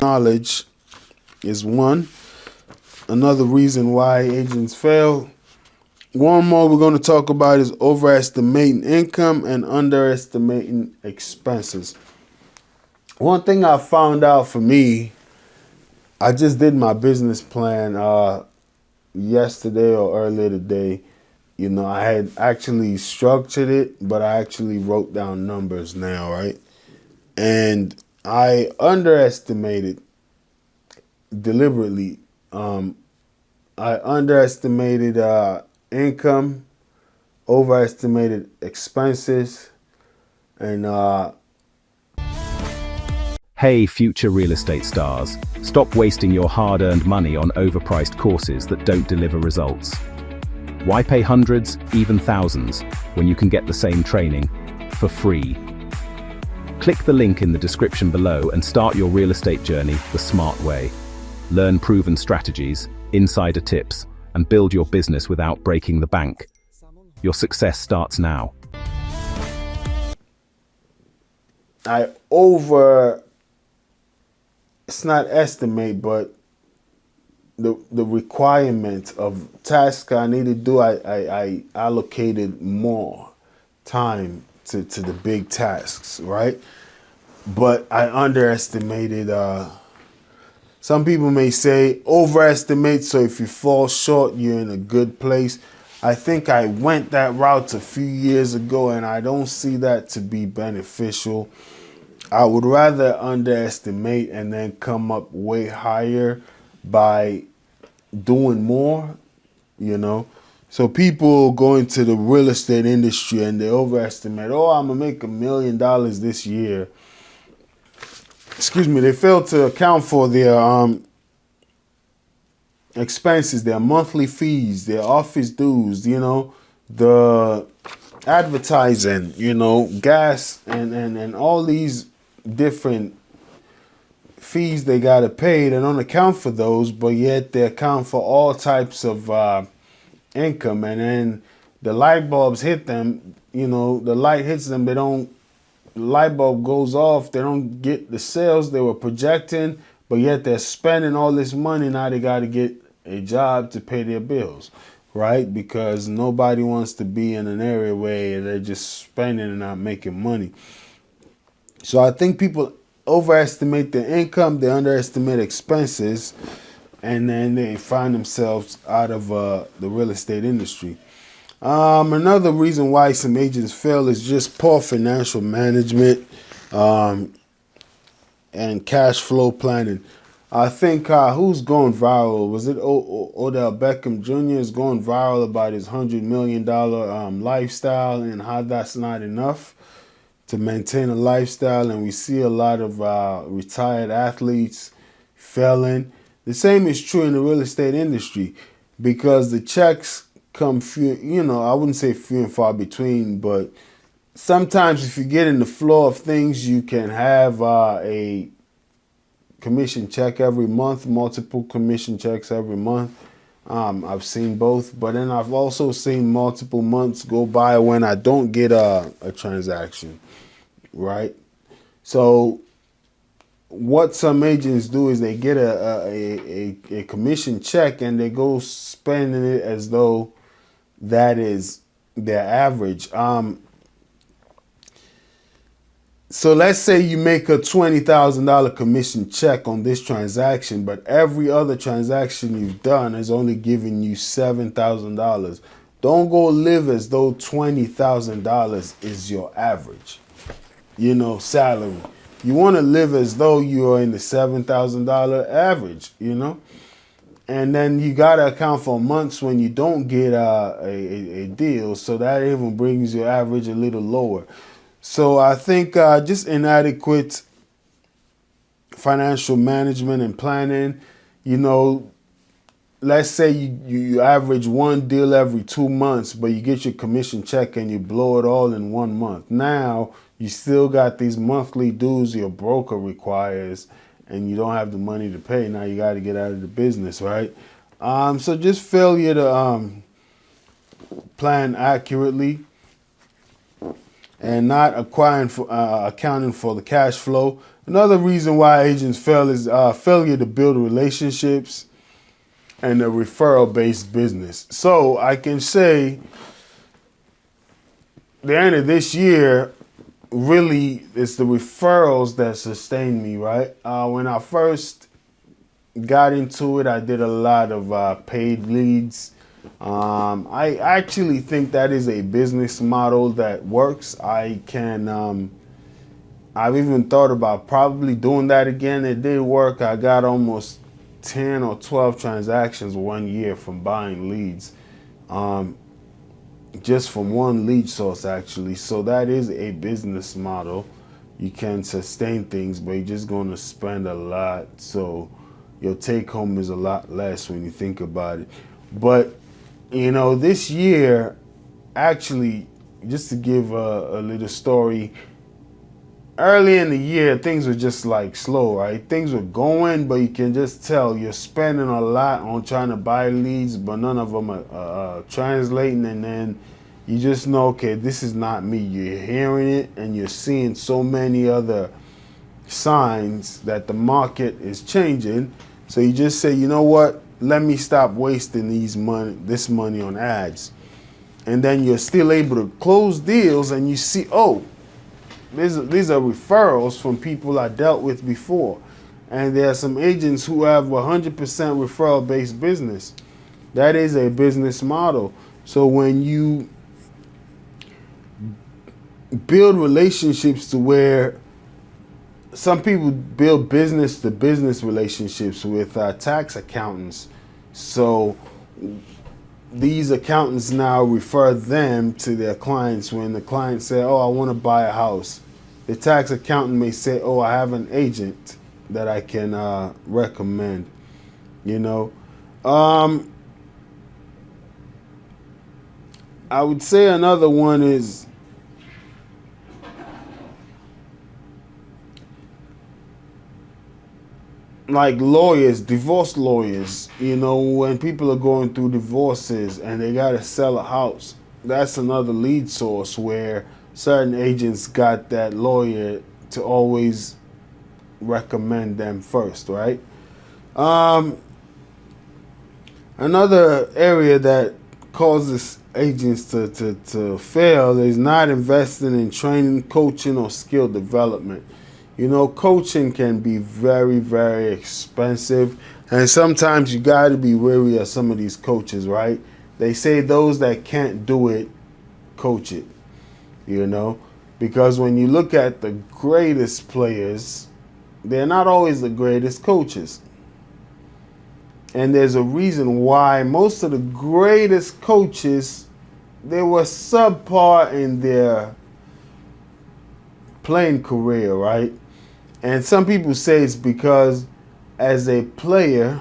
Knowledge is one. Another reason why agents fail. One more we're going to talk about is overestimating income and underestimating expenses. One thing I found out for me, I just did my business plan yesterday or earlier today. You know, I had actually structured it, but I actually wrote down numbers now, right? And I underestimated deliberately. I underestimated income, overestimated expenses, and Hey, future real estate stars, stop wasting your hard-earned money on overpriced courses that don't deliver results. Why pay hundreds, even thousands, when you can get the same training for free? Click the link in the description below and start your real estate journey the smart way. Learn proven strategies, insider tips, and build your business without breaking the bank. Your success starts now. It's not estimate, but the requirement of tasks I need to do, I allocated more time to the big tasks, right? But I underestimated, some people may say overestimate, so if you fall short, you're in a good place. I think I went that route a few years ago, and I don't see that to be beneficial. I would rather underestimate and then come up way higher by doing more, you know. So people go into the real estate industry and they overestimate, oh, I'm gonna make $1 million this year. Excuse me, they fail to account for their expenses, their monthly fees, their office dues, you know, the advertising, you know, gas and all these different fees they got to pay. They don't account for those, but yet they account for all types of income. And then the light bulbs hit them, you know, the light hits them, the light bulb goes off, they don't get the sales they were projecting, but yet they're spending all this money. Now they got to get a job to pay their bills, right? Because nobody wants to be in an area where they're just spending and not making money. So I think people overestimate their income, they underestimate expenses, and then they find themselves out of the real estate industry. Another reason why some agents fail is just poor financial management and cash flow planning. I think who's going viral? Was it Odell Beckham Jr. is going viral about his $100 million lifestyle and how that's not enough to maintain a lifestyle, and we see a lot of retired athletes failing. The same is true in the real estate industry because the checks come few, you know, I wouldn't say few and far between, but sometimes if you get in the flow of things, you can have a commission check every month, multiple commission checks every month. I've seen both, but then I've also seen multiple months go by when I don't get a transaction, right? So what some agents do is they get a commission check and they go spending it as though that is their average. So let's say you make a $20,000 commission check on this transaction, but every other transaction you've done is only giving you $7,000. Don't go live as though $20,000 is your average, you know, salary. You want to live as though you are in the $7,000 average, you know. And then you got to account for months when you don't get a deal. So that even brings your average a little lower. So I think just inadequate financial management and planning, you know, let's say you average one deal every 2 months, but you get your commission check and you blow it all in 1 month. Now you still got these monthly dues your broker requires and you don't have the money to pay. Now you got to get out of the business, right? So just failure to plan accurately. and not accounting for the cash flow. Another reason why agents fail is failure to build relationships and a referral-based business. So I can say the end of this year, really, it's the referrals that sustained me, right? When I first got into it, I did a lot of paid leads. I actually think that is a business model that works. I've even thought about probably doing that again. It did work. I got almost 10 or 12 transactions 1 year from buying leads. Just from one lead source, actually. So that is a business model. You can sustain things, but you're just going to spend a lot. So your take home is a lot less when you think about it. But, this year, actually, just to give a little story, early in the year, things were just like slow, right? Things were going, but you can just tell you're spending a lot on trying to buy leads, but none of them are translating. And then you just know, okay, this is not me. You're hearing it, and you're seeing so many other signs that the market is changing. So you just say, you know what? Let me stop wasting this money on ads. And then you're still able to close deals, and you see, oh, these are referrals from people I dealt with before. And there are some agents who have 100% referral-based business. That is a business model. So when you build relationships to where some people build business-to-business relationships with tax accountants. So these accountants now refer them to their clients. When the client say, oh, I want to buy a house, the tax accountant may say, oh, I have an agent that I can recommend. I would say another one is like lawyers, divorce lawyers, when people are going through divorces and they got to sell a house, that's another lead source where certain agents got that lawyer to always recommend them first, right? Another area that causes agents to fail is not investing in training, coaching, or skill development. Coaching can be very, very expensive, and sometimes you got to be wary of some of these coaches, right? They say those that can't do it, coach it, because when you look at the greatest players, they're not always the greatest coaches. And there's a reason why most of the greatest coaches, they were subpar in their playing career, right? And some people say it's because as a player,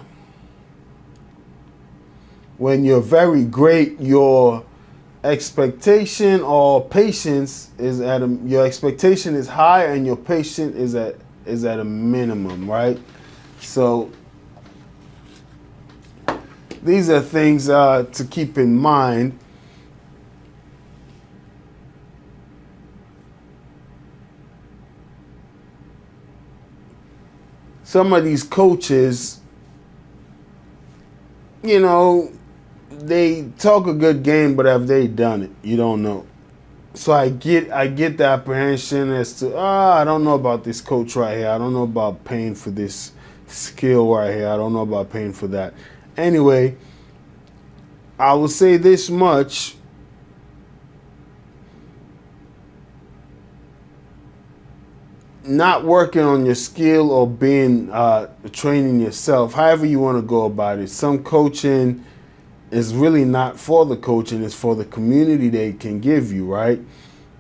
when you're very great, your expectation or patience is your expectation is high and your patience is at a minimum, right? So these are things to keep in mind. Some of these coaches, they talk a good game, but have they done it? You don't know. So I get the apprehension as to, I don't know about this coach right here. I don't know about paying for this skill right here. I don't know about paying for that. Anyway, I will say this much. Not working on your skill or being training yourself, however you want to go about it. Some coaching is really not for the coaching, it's for the community they can give you, right?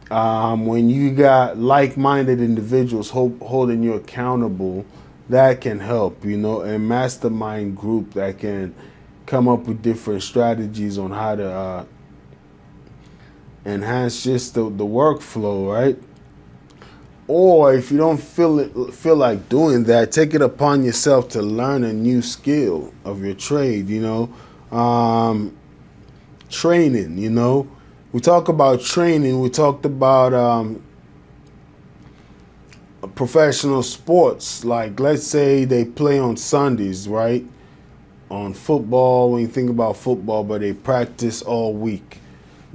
When you got like-minded individuals holding you accountable, that can help, a mastermind group that can come up with different strategies on how to enhance just the workflow, right? Or if you don't feel like doing that, take it upon yourself to learn a new skill of your trade, training, we talk about training. We talked about professional sports. Like, let's say they play on Sundays, right? On football, when you think about football, but they practice all week.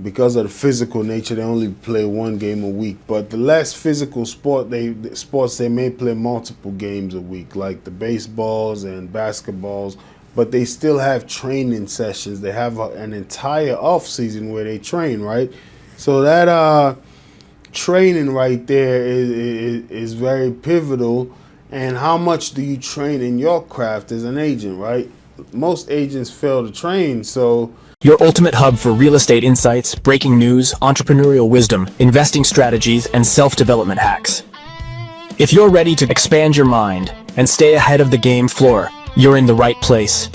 Because of the physical nature, they only play one game a week. But the less physical sports, they may play multiple games a week, like the baseballs and basketballs. But they still have training sessions. They have an entire off season where they train, right? So that training right there is very pivotal. And how much do you train in your craft as an agent, right? Most agents fail to train, so Your ultimate hub for real estate insights, breaking news, entrepreneurial wisdom, investing strategies, and self-development hacks. If you're ready to expand your mind and stay ahead of the game floor, you're in the right place.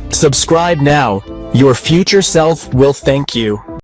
Subscribe now. Your future self will thank you.